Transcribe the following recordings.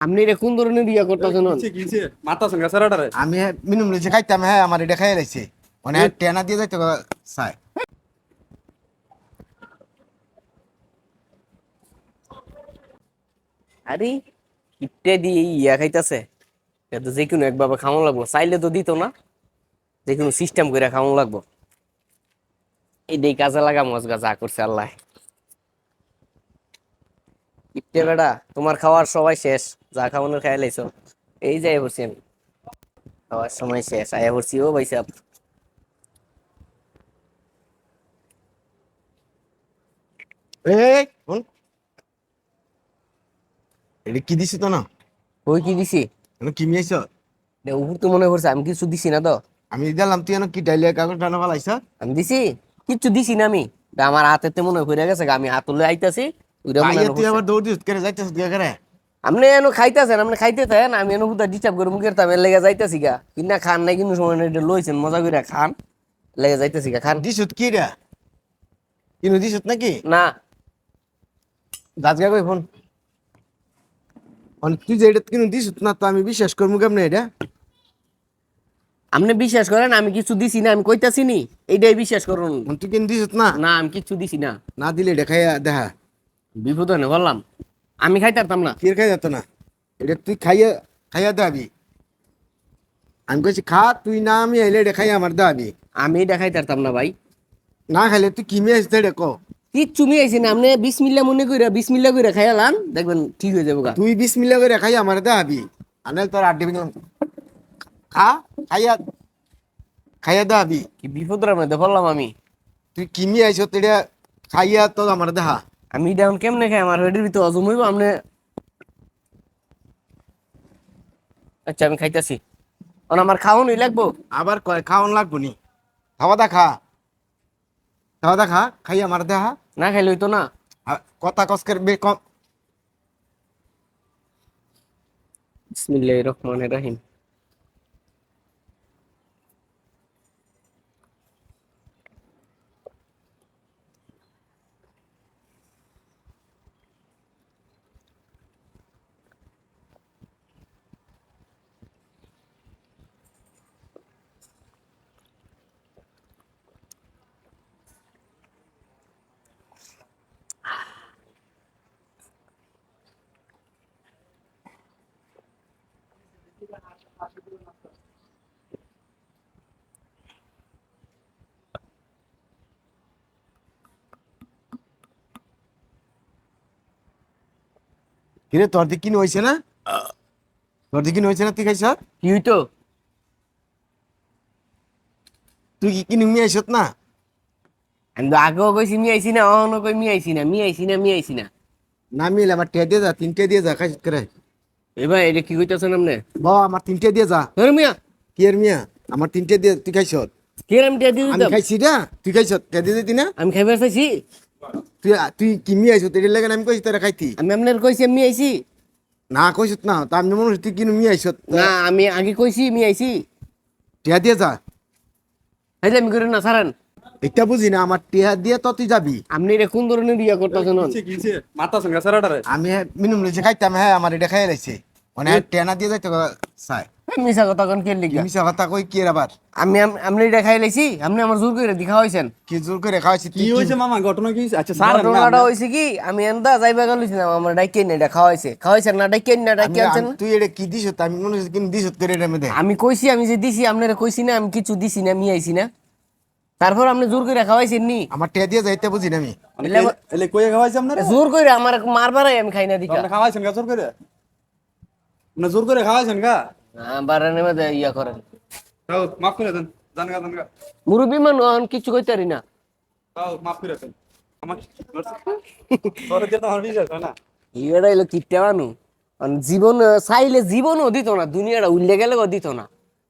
আপনি রে কোন ধরনের ইয়া করতেছেন? মাথা সঙ্গে স্যারাটারে আমি মিনুম লইছে খাইতাম হ্যাঁ আমার এটা খাইয়া লাইছে মানে টেনা দিয়ে যাইতে চাই। আরে ইটে দিয়ে ইয়া খাইতাছে, এটা তো যে কোনো একভাবে খাওয়ানো লাগবো, চাইলে তো দিত না, যে কোনো সিস্টেম করে খাওয়ানো লাগবো। এই কাজে লাগা মজগা যা করছে আল্লাহ। ইটে বেড়া তোমার খাওয়ার সবাই শেষ, যা খাওয়ানোর খাই লাইছো। এই যাই পড়ছি আমি, খাওয়ার সময় শেষ আয়া পড়ছি। ও ভাই সাহেব, এই শুন, এটা কি দিছি তো না? ওই কি দিছি? কি মিয়াইছ? উপর তো মনে করছে আমি কিছু দিছি না তো। আমি দিলাম তুই কি ডাইলিয়া কাগজ টানা ফেলাইছ? আমি দিছি? কিচ্ছু দিছি না আমি। তা আমার হাতে মনে হয়ে গেছে, আমি হাত তুলে আইতাছি, ওইটা মনে আইয়া হয় তুই করছে। আবার দৌড় দিস করে যাইতেছ গিয়া করে। আপনি এনো খাইতেছেন, আপনি খাইতেছেন, আমি এনো হুদা ডিস্টার্ব করে মুখের তামের লেগে যাইতেছি গা। কিনা খান নাই কিন্তু সময় নাই, এটা লইছেন মজা করে খান, লেগে যাইতেছি গা খান। দিছত কি রে? কিনু দিছত নাকি? না গাছগা কই ফোন তুই যে এটা কিনু দিছত না তো আমি বিশ্বাস করবো কেমনে এটা? আপনি বিশ্বাস করেন আমি কিছু দিছি না, আমি কইতাছি নি, এইটাই বিশ্বাস করুন। তুই কিনু দিছত না? না আমি কিছু দিছি না। না দিলে এটা খাইয়া দেখা। বিপদ হয় না বললাম, আমি খাইতারতাম না। কি খাই যেত না? এটা তুই খাইয়া খাইয়া দাবি। আমি কইছি খা তুই না, আমি আইলে এটা খাইয়া আমার দাবি। আমি এটা খাইতারতাম না ভাই। না খাইলে তুই কি মিয়াইছ এটা ক? কিচ্ছু মি আইছি না, আপনি বিসমিল্লাহ মনে কইরা বিসমিল্লাহ কইরা খাইয়ালান, দেখবেন ঠিক হয়ে যাবো গা। তুই 20 মিনিট করে খাইয়া আমার দাবি। আনে তোর আড্ডি বিন খা খাইয়া খাইয়া দাবি। কি বিপদের মধ্যে বললাম আমি। তুই কি মিয়াইছ এটা খাইয়া তো আমার দেখা। আমি এটা এখন কেমনে খাই, আমার হেডের ভিতরে হজম হইব আপনি। আচ্ছা আমি খাইতাছি, আমার খাওয়ানোই লাগবো। আবার কয় খাওয়ান লাগবো নি? খাওয়া দা খা, খাওয়া দা খা খাইয়া আমার দেখা। না খাইলে হইতো না। কথা কসকের বে কম। বিসমিল্লাহির রহমানির রহিম। কিরে তোর দিকে কিনে হয়েছে না? তোর দিকে কিনে হয়েছে না? তুই খাইছ? কি হইতো? তুই কি কিনে মিয়াইছ না? আমি তো আগেও কইছি মি আইছি না, অহনো কই মি আইছি না, মি আইছি না, মি আইছি না। না মিলে আমার টিয়া দিয়ে যা, 3টে দিয়ে যা খাইছ করে। এবার এটা কি কইতাছেন আপনি? আমার 3টে দিয়ে যা। ধরে মিয়া, কি এর মিয়া? আমার 3টে দিয়ে তুই খাইছ? কে আমি টিয়া দিয়ে আমি দিতাম? খাইছি না, তুই খাইছ টিয়া দিয়ে দিতি না? আমি খাইবার চাইছি? তুই তুই কি মিয়াইছ তোর লাগে আমি কইছি তোরা খাইতি। আমি আপনার কইছি আমি আইছি? না কইছ না তা আমি মনে হচ্ছে তুই কিনু মিয়াইছ। না আমি আগে কইছি মি আইছি। টিয়া দিয়ে যা। হাইলে আমি করি না ছাড়েন। এটা বুঝি না, আমার টিয়া দিয়ে তো তুই যাবি। আপনি রে কোন ধরনের ইয়া করতেছেন? মাথা সঙ্গে স্যারাটারে আমি মিনুম লইছে খাইতাম হ্যাঁ আমার এটা খাইয়া লাইছে মানে টেনা দিয়ে যাইতে চাই। মিশা কথা কোন কে কি লিগা? মিছা কথা কই কি এর আবার? আপনি এটা খাই লাইছি, আপনি আমার জোর করে দেখা হইছেন। কি জোর করে খাওয়াইছি কি হয়েছে মামা? ঘটনা কি হয়েছে? আচ্ছা স্যার ঘটনাটা হইছে কি, আমি এন্দা যাইবা গেলছিলাম, আমার ডাইকেন না এটা খাওয়াইছেন না, ডাইকেন না ডাইকে আনছেন। তুই এটা কি দিছ? আমি মনে হচ্ছে কিন্তু দিছ করে এর মধ্যে। আমি কইছি আমি যে দিছি, আপনারা কইছি না আমি কিছু দিছি না, মি আইছি না। তারপর আপনি জোর করে খাওয়াইছেন নি। আমার টিয়া দিয়ে যাইতে বুঝি না আমি। এলে কই খাওয়াইছে আপনারা? জোর করে আমার মারবারই আমি খাই না দিকা। আপনি খাওয়াইছেন গা জোর করে? আপনি জোর করে খাওয়াইছেন গা? বারানের মধ্যে ইয়া করেন। তাও মাফ করে দেন, জানগা জানগা। মুরব্বী মানুষ আমি কিছু কইতে পারি না। তাও মাফ করে দেন আমার। তোর দিয়ে তো আমার বিশ্বাস হয় না। ইয়েটা এলো কিপটা মানুষ, জীবন চাইলে জীবনও দিত না, দুনিয়াটা উল্লে গেলে দিত না,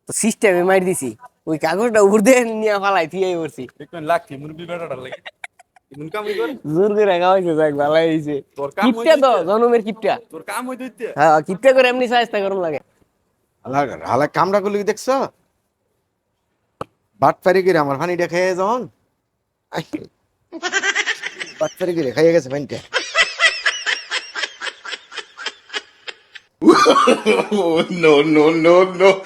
তো সিস্টেমে মার দিছি। ওই কাগজটা উপর দিয়ে নিয়ে ফালাই থিয়াই করছি। দেখবেন লাখি মুরবি বেটাটার লাগে এমন কামই করে। জোর করে খাওয়াইছে, যাক ভালাই হইছে। তোর কাম কিপটা তো হইছে? জনমের কিপটা। তোর কাম হই দইতে। হ্যাঁ কিপটা করে এমনি সাহায্য করুন লাগে। হালা হালা কামড়া গুলি দেখছো? বাট পারি করে আমার পানিটা খেয়ে যখন বাট পারি করে খাইয়ে গেছে পানিটা। no, no, no, no.